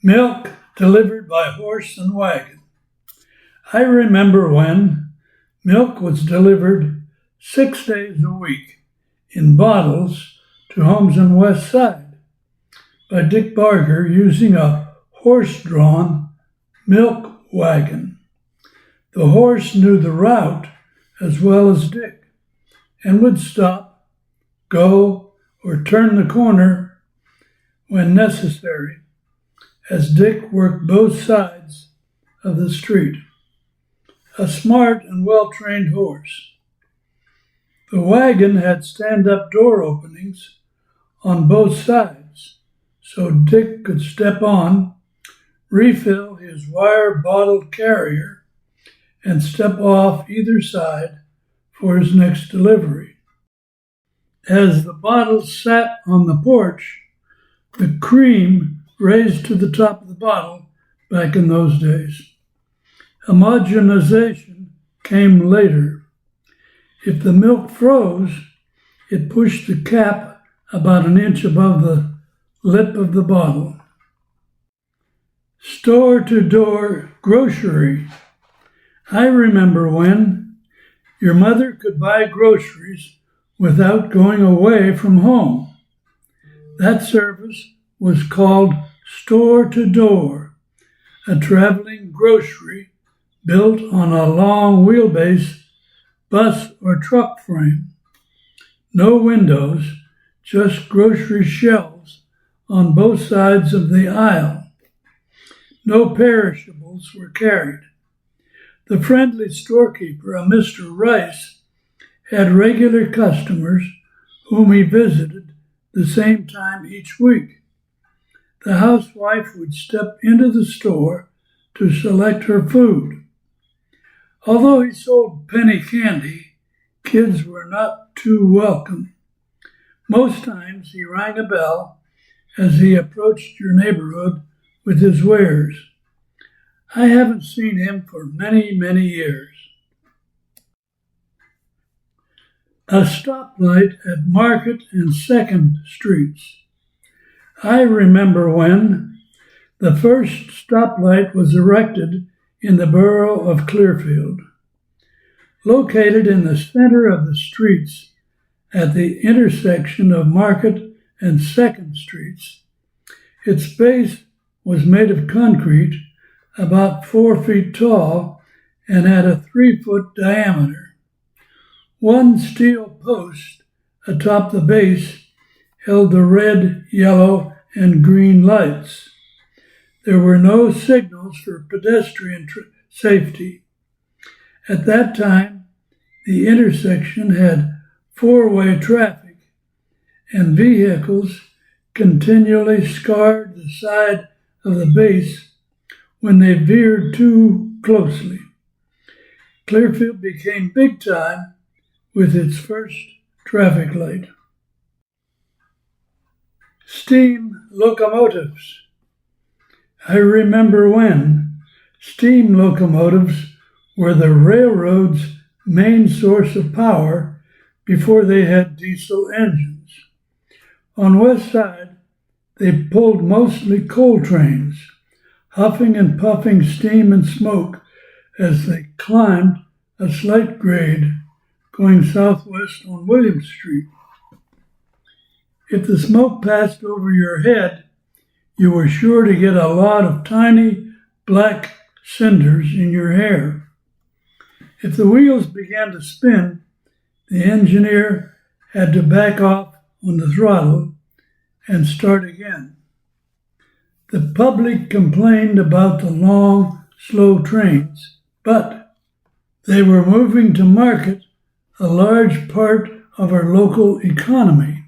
Milk delivered by horse and wagon. I remember when milk was delivered 6 days a week in bottles to homes on West Side by Dick Barker using a horse-drawn milk wagon. The horse knew the route as well as Dick and would stop, go, or turn the corner when necessary, as Dick worked both sides of the street. A smart and well-trained horse. The wagon had stand-up door openings on both sides, so Dick could step on, refill his wire bottle carrier, and step off either side for his next delivery. As the bottles sat on the porch, the cream raised to the top of the bottle back in those days. Homogenization came later. If the milk froze, it pushed the cap about an inch above the lip of the bottle. Store-to-door grocery. I remember when your mother could buy groceries without going away from home. That service was called store-to-door, a traveling grocery built on a long wheelbase bus or truck frame. No windows, just grocery shelves on both sides of the aisle. No perishables were carried. The friendly storekeeper, a Mr. Rice, had regular customers whom he visited the same time each week. The housewife would step into the store to select her food. Although he sold penny candy, kids were not too welcome. Most times he rang a bell as he approached your neighborhood with his wares. I haven't seen him for many, many years. A stoplight at Market and 2nd Streets. I remember when the first stoplight was erected in the borough of Clearfield. Located in the center of the streets at the intersection of Market and 2nd Streets, its base was made of concrete about 4 feet tall and had a 3-foot diameter. One steel post atop the base held the red, yellow, and green lights. There were no signals for pedestrian safety. At that time, the intersection had 4-way traffic, and vehicles continually scarred the side of the base when they veered too closely. Clearfield became big time with its first traffic light. Steam locomotives. I remember when steam locomotives were the railroad's main source of power before they had diesel engines. On West Side, they pulled mostly coal trains, huffing and puffing steam and smoke as they climbed a slight grade going southwest on William Street. If the smoke passed over your head, you were sure to get a lot of tiny black cinders in your hair. If the wheels began to spin, the engineer had to back off on the throttle and start again. The public complained about the long, slow trains, but they were moving to Market, a large part of our local economy.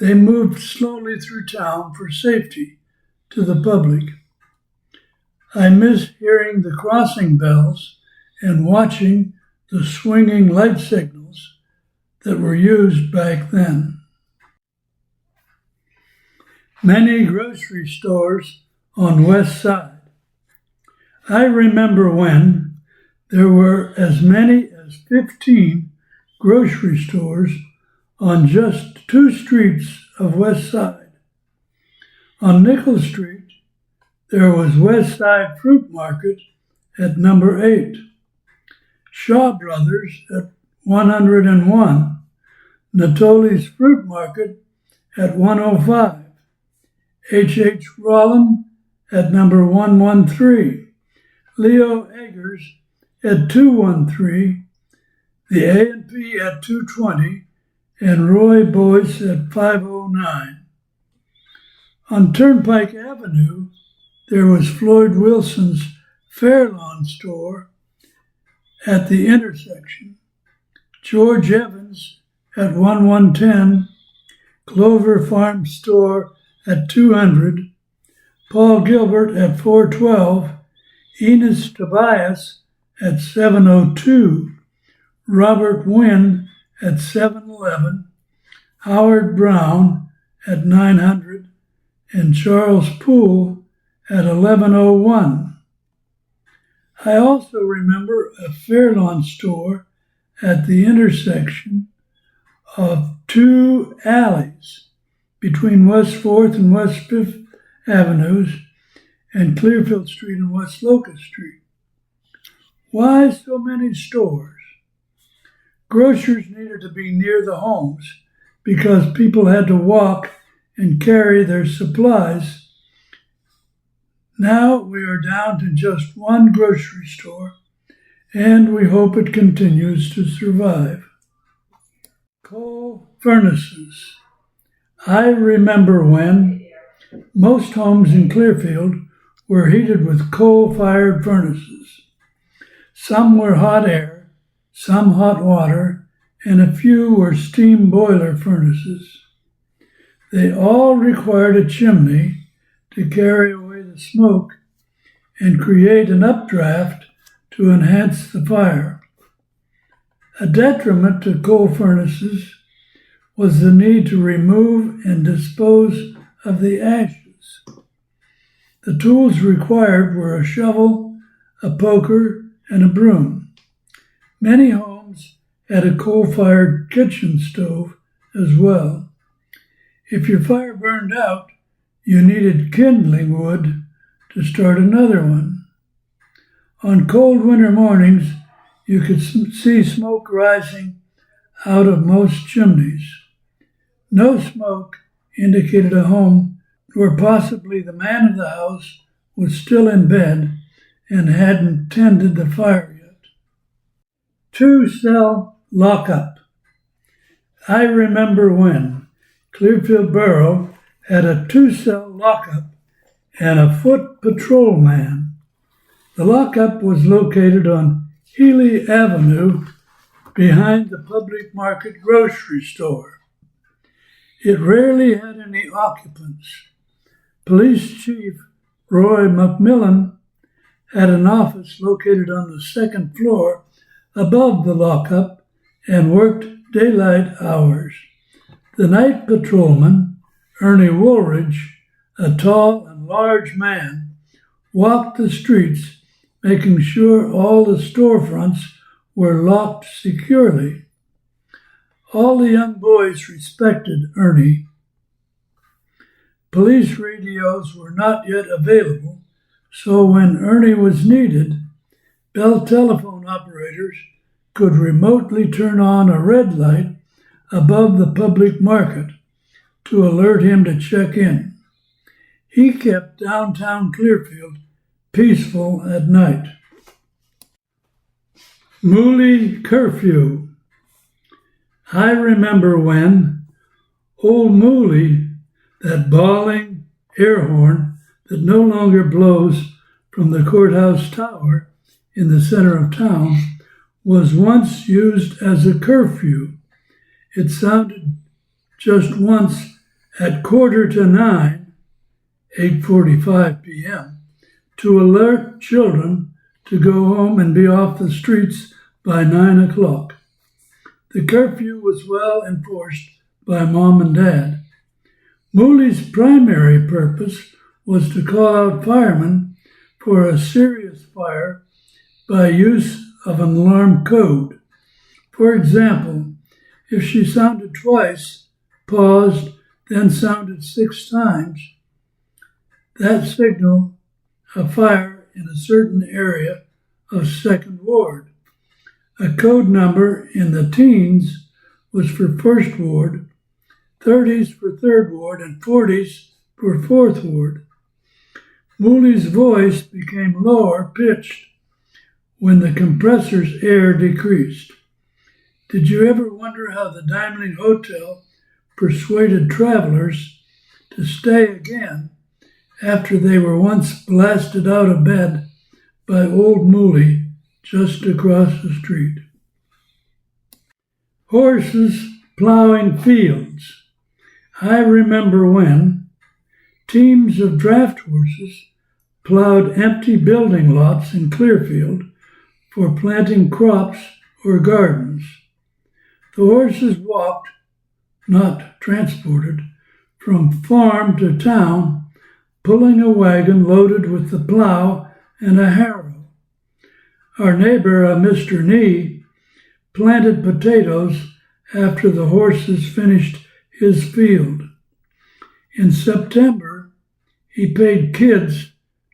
They moved slowly through town for safety to the public. I miss hearing the crossing bells and watching the swinging light signals that were used back then. Many grocery stores on West Side. I remember when there were as many as 15 grocery stores on just 2 streets of West Side. On Nickel Street, there was West Side Fruit Market at number 8, Shaw Brothers at 101, Natoli's Fruit Market at 105, H. Rollin at number 113, Leo Eggers at 213, the A&P at 220, and Roy Boyce at 509. On Turnpike Avenue, there was Floyd Wilson's Fairlawn store at the intersection, George Evans at 1110, Clover Farm store at 200, Paul Gilbert at 412, Enos Tobias at 702, Robert Wynn at 711, Howard Brown at 900, and Charles Poole at 1101. I also remember a Fairlawn store at the intersection of two alleys between West 4th and West 5th Avenues and Clearfield Street and West Locust Street. Why so many stores? Grocers needed to be near the homes because people had to walk and carry their supplies. Now we are down to just one grocery store, and we hope it continues to survive. Coal furnaces. I remember when most homes in Clearfield were heated with coal-fired furnaces. Some were hot air, some hot water, and a few were steam boiler furnaces. They all required a chimney to carry away the smoke and create an updraft to enhance the fire. A detriment to coal furnaces was the need to remove and dispose of the ashes. The tools required were a shovel, a poker, and a broom. Many homes had a coal-fired kitchen stove as well. If your fire burned out, you needed kindling wood to start another one. On cold winter mornings, you could see smoke rising out of most chimneys. No smoke indicated a home where possibly the man of the house was still in bed and hadn't tended the fire yet. 2-cell lockup. I remember when Clearfield Borough had a 2-cell lockup and a foot patrolman. The lockup was located on Healy Avenue behind the public market grocery store. It rarely had any occupants. Police Chief Roy McMillan had an office located on the second floor above the lockup and worked daylight hours. The night patrolman, Ernie Woolridge, a tall and large man, walked the streets making sure all the storefronts were locked securely. All the young boys respected Ernie. Police radios were not yet available, so when Ernie was needed, Bell telephone operators could remotely turn on a red light above the public market to alert him to check in. He kept downtown Clearfield peaceful at night. Mooley Curfew. I remember when old Mooley, that bawling air horn that no longer blows from the courthouse tower in the center of town, was once used as a curfew. It sounded just once at 9:15, 8:45 p.m., to alert children to go home and be off the streets by 9 o'clock. The curfew was well enforced by Mom and Dad. Mooley's primary purpose was to call out firemen for a serious fire by use of an alarm code. For example, if she sounded twice, paused, then sounded 6 times, that signal a fire in a certain area of Second Ward. A code number in the teens was for First Ward, 30s for Third Ward, and 40s for Fourth Ward. Mooley's voice became lower pitched when the compressor's air decreased. Did you ever wonder how the Dimeling Hotel persuaded travelers to stay again after they were once blasted out of bed by old Mooley just across the street? Horses plowing fields. I remember when teams of draft horses plowed empty building lots in Clearfield for planting crops or gardens. The horses walked, not transported, from farm to town, pulling a wagon loaded with the plow and a harrow. Our neighbor, Mr. Nee, planted potatoes after the horses finished his field. In September, he paid kids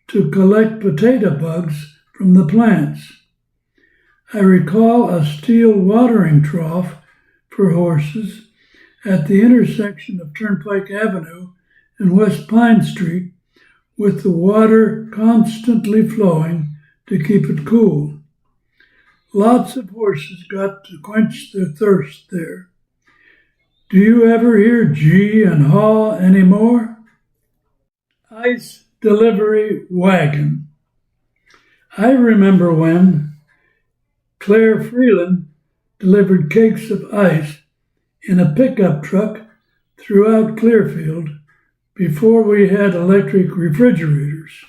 to collect potato bugs from the plants. I recall a steel watering trough for horses at the intersection of Turnpike Avenue and West Pine Street, with the water constantly flowing to keep it cool. Lots of horses got to quench their thirst there. Do you ever hear gee and haw anymore? Ice Delivery Wagon. I remember when Claire Freeland delivered cakes of ice in a pickup truck throughout Clearfield before we had electric refrigerators.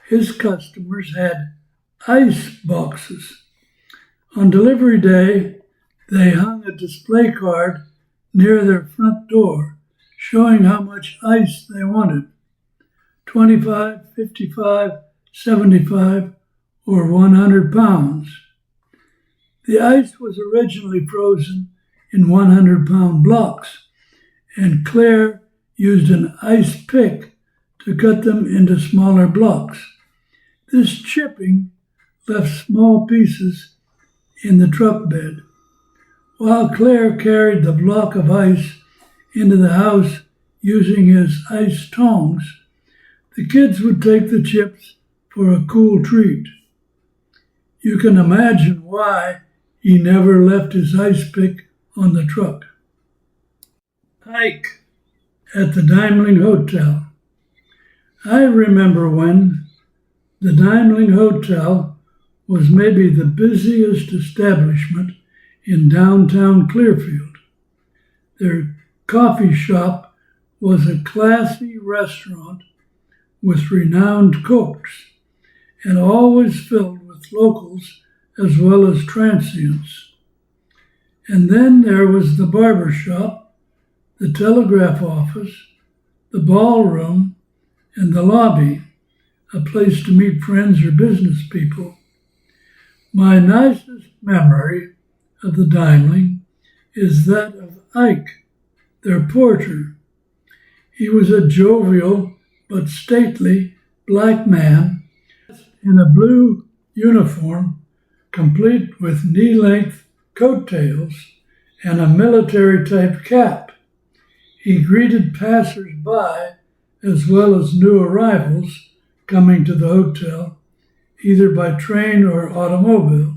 His customers had ice boxes. On delivery day, they hung a display card near their front door showing how much ice they wanted: 25, 55, 75, or 100 pounds. The ice was originally frozen in 100-pound blocks, and Claire used an ice pick to cut them into smaller blocks. This chipping left small pieces in the truck bed. While Claire carried the block of ice into the house using his ice tongs, the kids would take the chips for a cool treat. You can imagine why he never left his ice pick on the truck. Hike at the Dimeling Hotel. I remember when the Dimeling Hotel was maybe the busiest establishment in downtown Clearfield. Their coffee shop was a classy restaurant with renowned cooks and always filled with locals as well as transients. And then there was the barber shop, the telegraph office, the ballroom, and the lobby, a place to meet friends or business people. My nicest memory of the Dimeling is that of Ike, their porter. He was a jovial but stately black man in a blue uniform, complete with knee-length coattails and a military-type cap. He greeted passers-by as well as new arrivals coming to the hotel, either by train or automobile.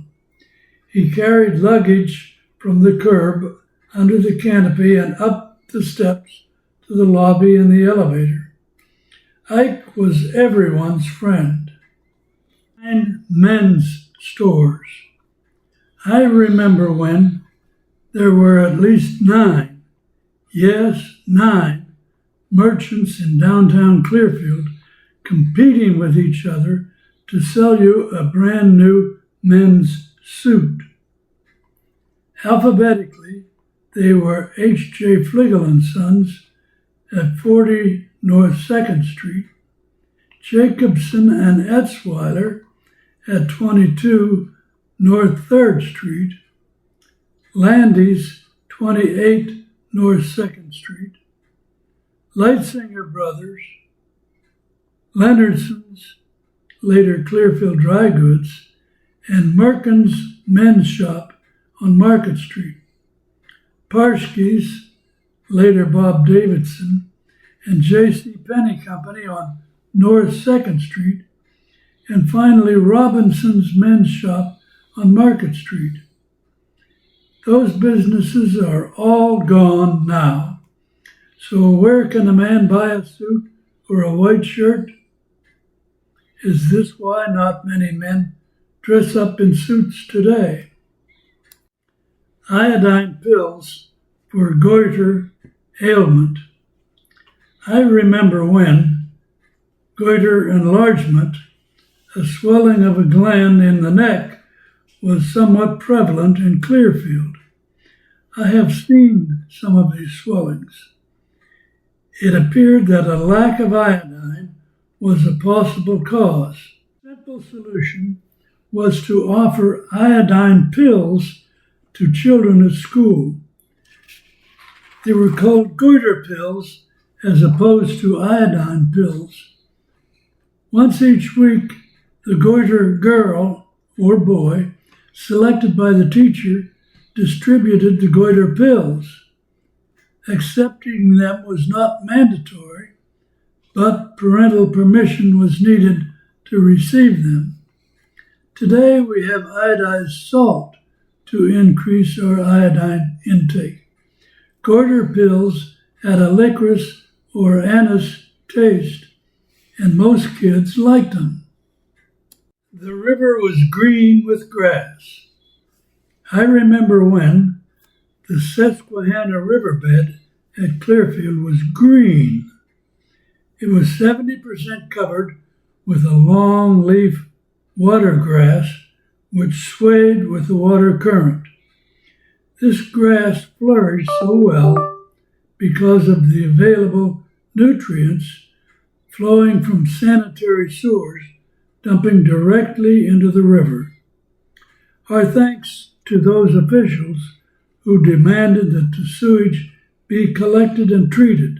He carried luggage from the curb under the canopy and up the steps to the lobby and the elevator. Ike was everyone's friend. 9 men's stores. I remember when there were at least 9, yes, 9 merchants in downtown Clearfield competing with each other to sell you a brand new men's suit. Alphabetically, they were H.J. Flegel & Sons at 40 North 2nd Street, Jacobson and Etzweiler at 22 North 3rd Street, Landy's 28 North 2nd Street, Lightsinger Brothers, Leonardson's later Clearfield Dry Goods, and Merkin's Men's Shop on Market Street. Parsky's, later Bob Davidson, and J.C. Penney Company on North 2nd Street, and finally Robinson's Men's Shop on Market Street. Those businesses are all gone now. So where can a man buy a suit or a white shirt? Is this why not many men dress up in suits today? Iodine pills for goiter ailment. I remember when goiter enlargement, a swelling of a gland in the neck, was somewhat prevalent in Clearfield. I have seen some of these swellings. It appeared that a lack of iodine was a possible cause. The simple solution was to offer iodine pills to children at school. They were called goiter pills as opposed to iodine pills. Once each week, the goiter girl or boy, selected by the teacher, distributed the goiter pills. Accepting them was not mandatory, but parental permission was needed to receive them. Today we have iodized salt to increase our iodine intake. Goiter pills had a licorice or anise taste, and most kids liked them. The river was green with grass. I remember when the Susquehanna riverbed at Clearfield was green. It was 70% covered with a long leaf watergrass which swayed with the water current. This grass flourished so well because of the available nutrients flowing from sanitary sewers dumping directly into the river. Our thanks to those officials who demanded that the sewage be collected and treated.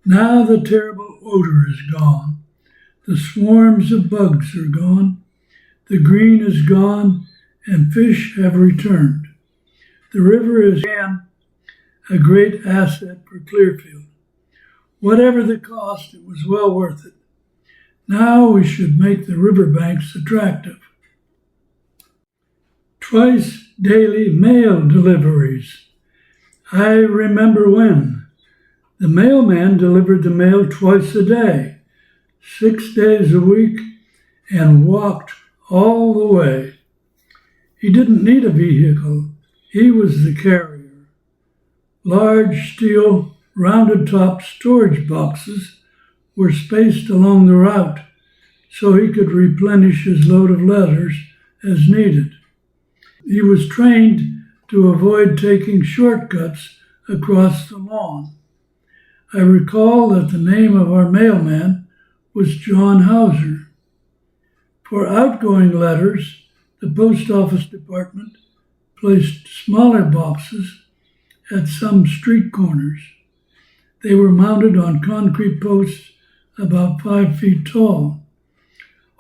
Now the terrible odor is gone. The swarms of bugs are gone. The green is gone, and fish have returned. The river is again a great asset for Clearfield. Whatever the cost, it was well worth it. Now we should make the riverbanks attractive. Twice daily mail deliveries. I remember when the mailman delivered the mail twice a day, 6 days a week, and walked all the way. He didn't need a vehicle. He was the carrier. Large steel rounded-top storage boxes were spaced along the route so he could replenish his load of letters as needed. He was trained to avoid taking shortcuts across the lawn. I recall that the name of our mailman was John Hauser. For outgoing letters, the post office department placed smaller boxes at some street corners. They were mounted on concrete posts about 5 feet tall.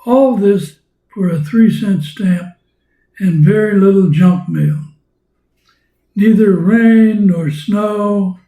All this for a 3-cent stamp and very little junk mail. Neither rain nor snow